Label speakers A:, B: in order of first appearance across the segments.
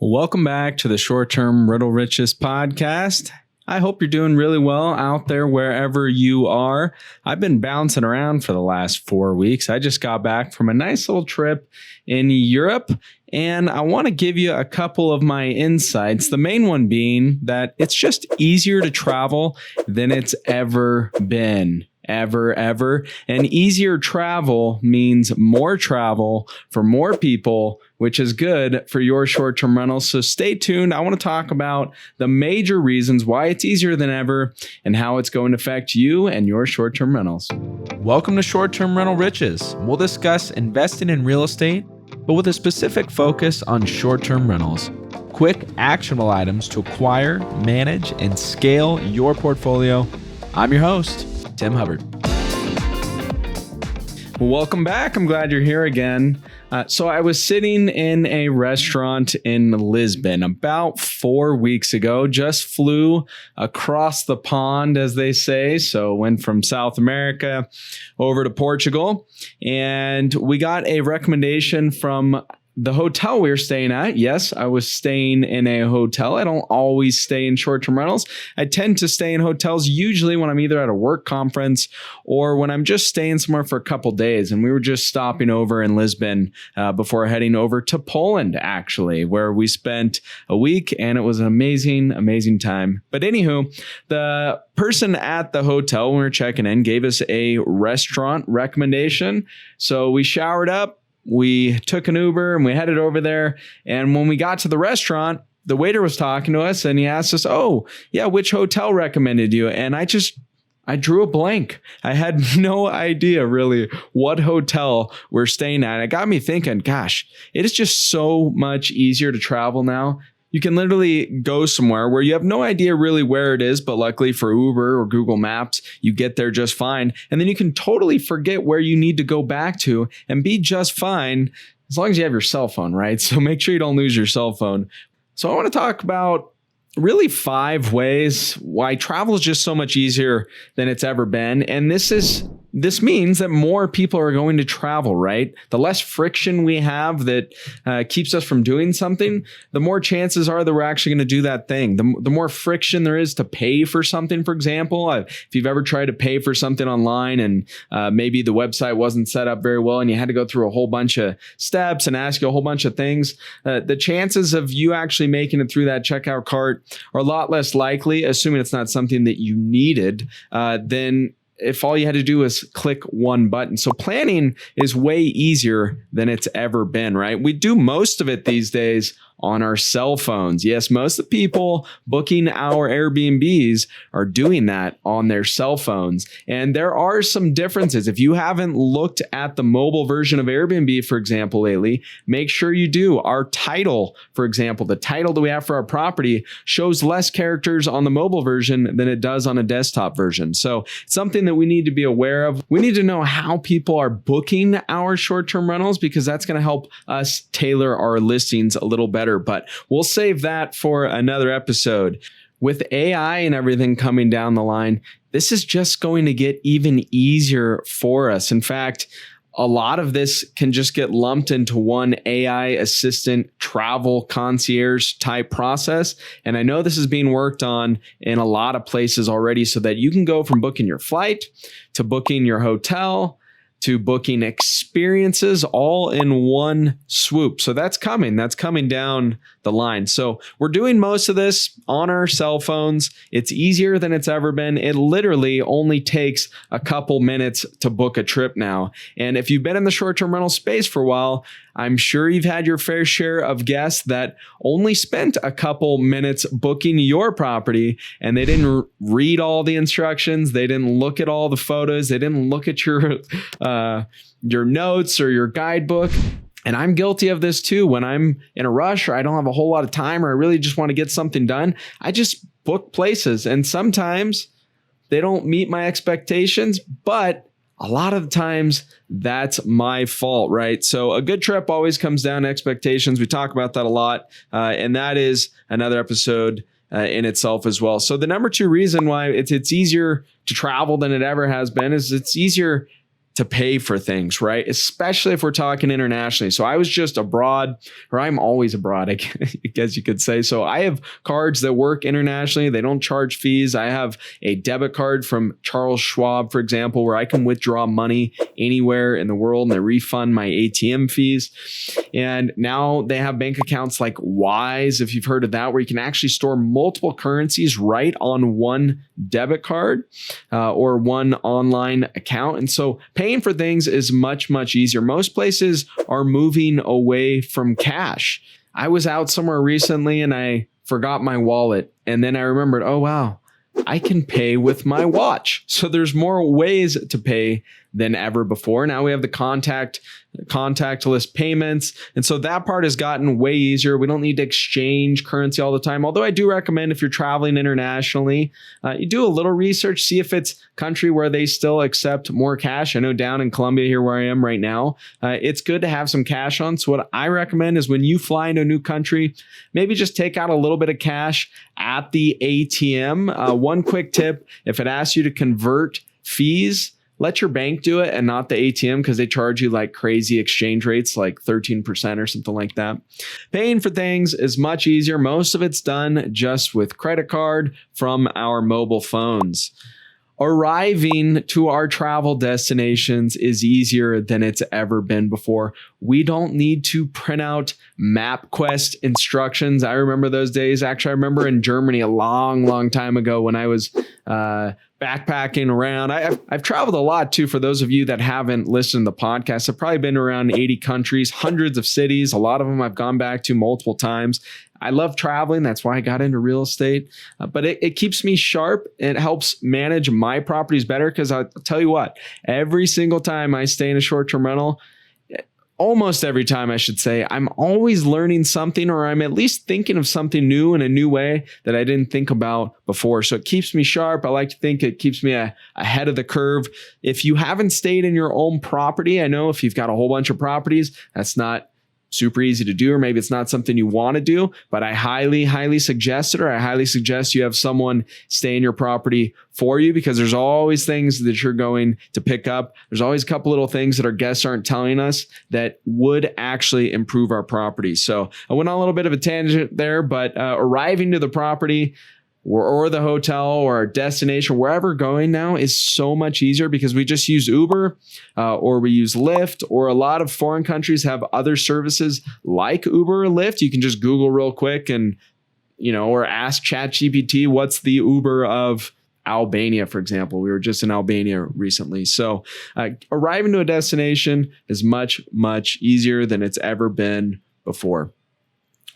A: Welcome back to the Short-Term Rental Riches podcast. I hope you're doing really well out there wherever you are. I've been bouncing around for the last 4 weeks. I just got back from a nice little trip in Europe, and I want to give you a couple of my insights. The main one being that it's just easier to travel than it's ever been. Ever. And easier travel means more travel for more people, which is good for your short-term rentals. So stay tuned. I want to talk about the major reasons why it's easier than ever and how it's going to affect you and your short-term rentals.
B: Welcome to Short-Term Rental Riches. We'll discuss investing in real estate, but with a specific focus on short-term rentals. Quick, actionable items to acquire, manage, and scale your portfolio. I'm your host, Tim Hubbard.
A: Well, welcome back. I'm glad you're here again. So I was sitting in a restaurant in Lisbon about 4 weeks ago, just flew across the pond, as they say. So went from South America over to Portugal, and we got a recommendation from the hotel we were staying at. Yes, I was staying in a hotel. I don't always stay in short-term rentals. I tend to stay in hotels usually when I'm either at a work conference or when I'm just staying somewhere for a couple days. And we were just stopping over in Lisbon before heading over to Poland, actually, where we spent a week, and it was an amazing time. But anywho, the person at the hotel when we were checking in gave us a restaurant recommendation. So we showered up, we took an Uber, and we headed over there. And when we got to the restaurant, the waiter was talking to us, and he asked us, "Oh, yeah, which hotel recommended you?" And I drew a blank. I had no idea really what hotel we're staying at. It got me thinking, gosh, it is just so much easier to travel now. You can literally go somewhere where you have no idea really where it is, but luckily for Uber or Google Maps, you get there just fine. And then you can totally forget where you need to go back to and be just fine as long as you have your cell phone, right? So make sure you don't lose your cell phone. So I want to talk about really 5 ways why travel is just so much easier than it's ever been. And this means that more people are going to travel, right? The less friction we have that keeps us from doing something, the more chances are that we're actually going to do that thing. The more friction there is to pay for something, for example. If you've ever tried to pay for something online and maybe the website wasn't set up very well and you had to go through a whole bunch of steps and ask you a whole bunch of things, the chances of you actually making it through that checkout cart are a lot less likely, assuming it's not something that you needed, than if all you had to do was click one button. So planning is way easier than it's ever been, right? We do most of it these days on our cell phones. Yes, most of the people booking our Airbnbs are doing that on their cell phones. And there are some differences. If you haven't looked at the mobile version of Airbnb, for example, lately, make sure you do. Our title, for example, the title that we have for our property shows less characters on the mobile version than it does on a desktop version. So it's something that we need to be aware of. We need to know how people are booking our short-term rentals because that's going to help us tailor our listings a little better. But we'll save that for another episode. With AI and everything coming down the line, this is just going to get even easier for us. In fact, a lot of this can just get lumped into one AI assistant travel concierge type process. And I know this is being worked on in a lot of places already so that you can go from booking your flight to booking your hotel to booking experiences all in one swoop. So that's coming down the line. So we're doing most of this on our cell phones. It's easier than it's ever been. It literally only takes a couple minutes to book a trip now. And if you've been in the short-term rental space for a while, I'm sure you've had your fair share of guests that only spent a couple minutes booking your property and they didn't read all the instructions. They didn't look at all the photos. They didn't look at your notes or your guidebook. And I'm guilty of this too. When I'm in a rush or I don't have a whole lot of time or I really just want to get something done, I just book places. And sometimes they don't meet my expectations, but a lot of the times that's my fault, right? So a good trip always comes down to expectations. We talk about that a lot. And that is another episode in itself as well. So the number 2 reason why it's easier to travel than it ever has been is it's easier to pay for things, right? Especially if we're talking internationally. So I was just abroad, or I'm always abroad, I guess you could say. So I have cards that work internationally. They don't charge fees. I have a debit card from Charles Schwab, for example, where I can withdraw money anywhere in the world and they refund my ATM fees. And now they have bank accounts like Wise, if you've heard of that, where you can actually store multiple currencies right on one debit card or one online account. And so paying for things is much, much easier. Most places are moving away from cash. I was out somewhere recently and I forgot my wallet. And then I remembered, oh, wow, I can pay with my watch. So there's more ways to pay than ever before. Now we have the contactless payments. And so that part has gotten way easier. We don't need to exchange currency all the time. Although I do recommend if you're traveling internationally, you do a little research, see if it's a country where they still accept more cash. I know down in Colombia here where I am right now, it's good to have some cash on. So what I recommend is when you fly into a new country, maybe just take out a little bit of cash at the ATM. One quick tip, if it asks you to convert fees, let your bank do it and not the ATM because they charge you like crazy exchange rates, like 13% or something like that. Paying for things is much easier. Most of it's done just with credit card from our mobile phones. Arriving to our travel destinations is easier than it's ever been before. We don't need to print out MapQuest instructions. I remember those days. Actually, I remember in Germany a long, long time ago when I was backpacking around. I've traveled a lot too. For those of you that haven't listened to the podcast, I've probably been around 80 countries, hundreds of cities. A lot of them I've gone back to multiple times. I love traveling. That's why I got into real estate. But it keeps me sharp. It helps manage my properties better because I'll tell you what, every single time I stay in a short-term rental, almost every time I should say, I'm always learning something, or I'm at least thinking of something new in a new way that I didn't think about before. So it keeps me sharp. I like to think it keeps me ahead of the curve. If you haven't stayed in your own property, I know if you've got a whole bunch of properties, that's not super easy to do, or maybe it's not something you want to do, but I highly, highly suggest it, or I highly suggest you have someone stay in your property for you because there's always things that you're going to pick up. There's always a couple little things that our guests aren't telling us that would actually improve our property. So I went on a little bit of a tangent there, but arriving to the property or the hotel or our destination, wherever we're going now is so much easier because we just use Uber or we use Lyft, or a lot of foreign countries have other services like Uber or Lyft. You can just Google real quick and, or ask ChatGPT, what's the Uber of Albania, for example. We were just in Albania recently. So arriving to a destination is much, much easier than it's ever been before.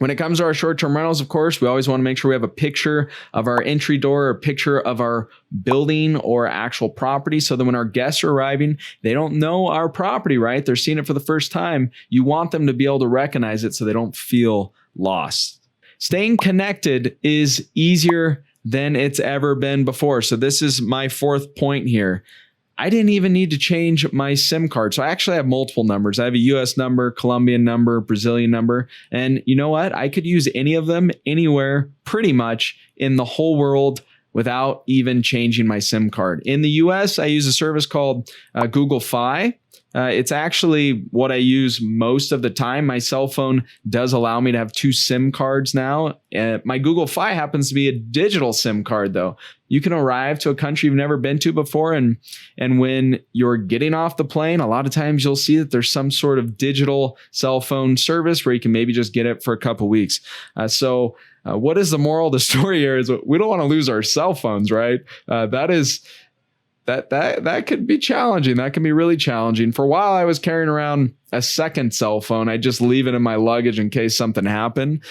A: When it comes to our short-term rentals, of course, we always want to make sure we have a picture of our entry door, or a picture of our building or actual property, so that when our guests are arriving, they don't know our property, right? They're seeing it for the first time. You want them to be able to recognize it so they don't feel lost. Staying connected is easier than it's ever been before. So this is my fourth point here. I didn't even need to change my SIM card. So I actually have multiple numbers. I have a US number, Colombian number, Brazilian number. And you know what? I could use any of them anywhere pretty much in the whole world without even changing my SIM card. In the US, I use a service called Google Fi. It's actually what I use most of the time. My cell phone does allow me to have two SIM cards now. My Google Fi happens to be a digital SIM card, though. You can arrive to a country you've never been to before, and when you're getting off the plane, a lot of times you'll see that there's some sort of digital cell phone service where you can maybe just get it for a couple weeks. So what is the moral of the story here is we don't want to lose our cell phones, right? That could be challenging. That can be really challenging. For a while, I was carrying around a second cell phone. I just leave it in my luggage in case something happened.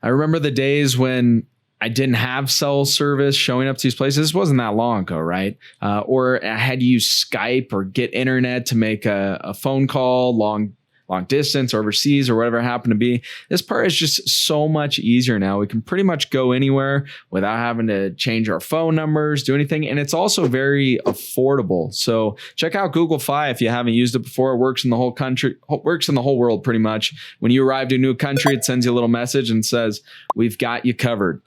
A: I remember the days when I didn't have cell service showing up to these places. This wasn't that long ago, right? Or I had to use Skype or get internet to make a phone call long distance or overseas or whatever it happened to be. This part is just so much easier now. We can pretty much go anywhere without having to change our phone numbers, do anything. And it's also very affordable. So check out Google Fi if you haven't used it before. It works in the whole country, works in the whole world pretty much. When you arrive to a new country, it sends you a little message and says, "We've got you covered."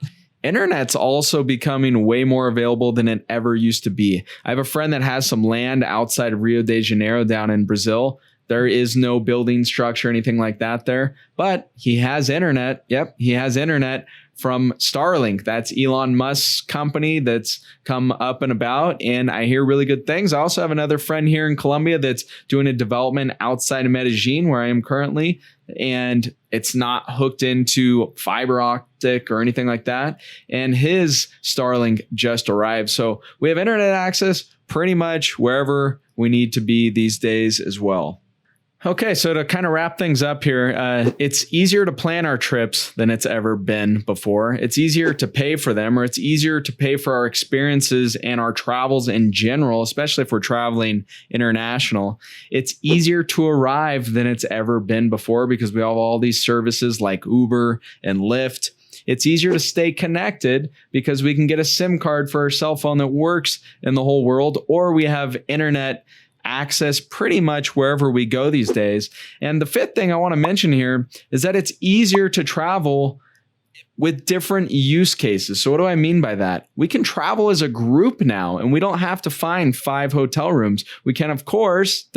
A: Internet's also becoming way more available than it ever used to be. I have a friend that has some land outside of Rio de Janeiro down in Brazil. There is no building structure, anything like that there, but he has internet. Yep, he has internet from Starlink. That's Elon Musk's company that's come up and about, and I hear really good things. I also have another friend here in Colombia that's doing a development outside of Medellin, where I am currently, and it's not hooked into fiber optic or anything like that, and his Starlink just arrived. So we have internet access pretty much wherever we need to be these days as well. Okay, so to kind of wrap things up here, it's easier to plan our trips than it's ever been before. It's easier to pay for them, or it's easier to pay for our experiences and our travels in general, especially if we're traveling international. It's easier to arrive than it's ever been before because we have all these services like Uber and Lyft. It's easier to stay connected because we can get a SIM card for our cell phone that works in the whole world, or we have internet access pretty much wherever we go these days. And the fifth thing I want to mention here is that it's easier to travel with different use cases. So what do I mean by that? We can travel as a group now, and we don't have to find 5 hotel rooms. We can, of course,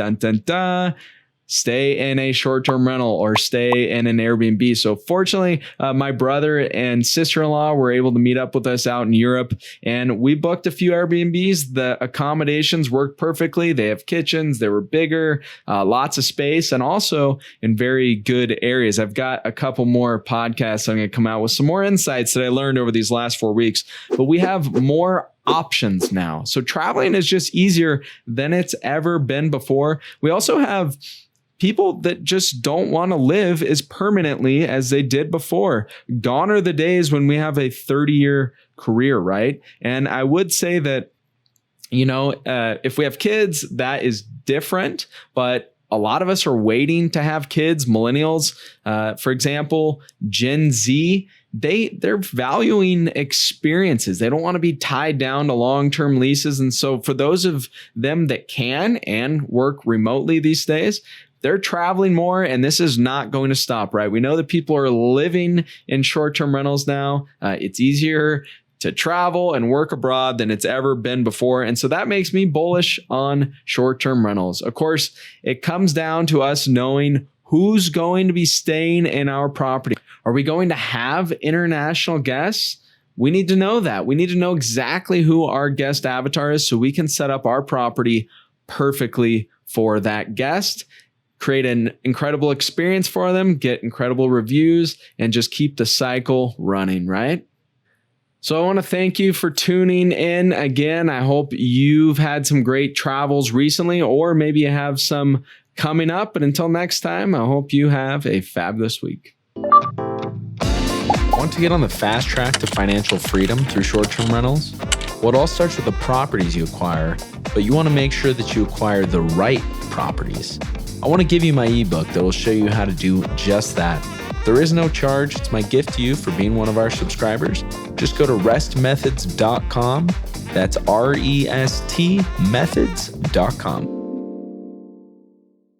A: stay in a short-term rental or stay in an Airbnb. So fortunately, my brother and sister-in-law were able to meet up with us out in Europe, and we booked a few Airbnbs. The accommodations worked perfectly. They have kitchens. They were bigger, lots of space, and also in very good areas. I've got a couple more podcasts. I'm going to come out with some more insights that I learned over these last 4 weeks, but we have more options now. So traveling is just easier than it's ever been before. We also have people that just don't want to live as permanently as they did before. Gone are the days when we have a 30-year career, right? And I would say that, if we have kids, that is different, but a lot of us are waiting to have kids. Millennials, for example, Gen Z, they're valuing experiences. They don't want to be tied down to long-term leases. And so for those of them that can and work remotely these days, they're traveling more, and this is not going to stop, right? We know that people are living in short-term rentals now. It's easier to travel and work abroad than it's ever been before. And so that makes me bullish on short-term rentals. Of course, it comes down to us knowing who's going to be staying in our property. Are we going to have international guests? We need to know that. We need to know exactly who our guest avatar is so we can set up our property perfectly for that guest, create an incredible experience for them, get incredible reviews, and just keep the cycle running, right? So I want to thank you for tuning in again. I hope you've had some great travels recently, or maybe you have some coming up. But until next time, I hope you have a fabulous week.
B: Want to get on the fast track to financial freedom through short-term rentals? Well, it all starts with the properties you acquire, but you want to make sure that you acquire the right properties. I want to give you my ebook that will show you how to do just that. There is no charge. It's my gift to you for being one of our subscribers. Just go to restmethods.com. That's REST methods.com.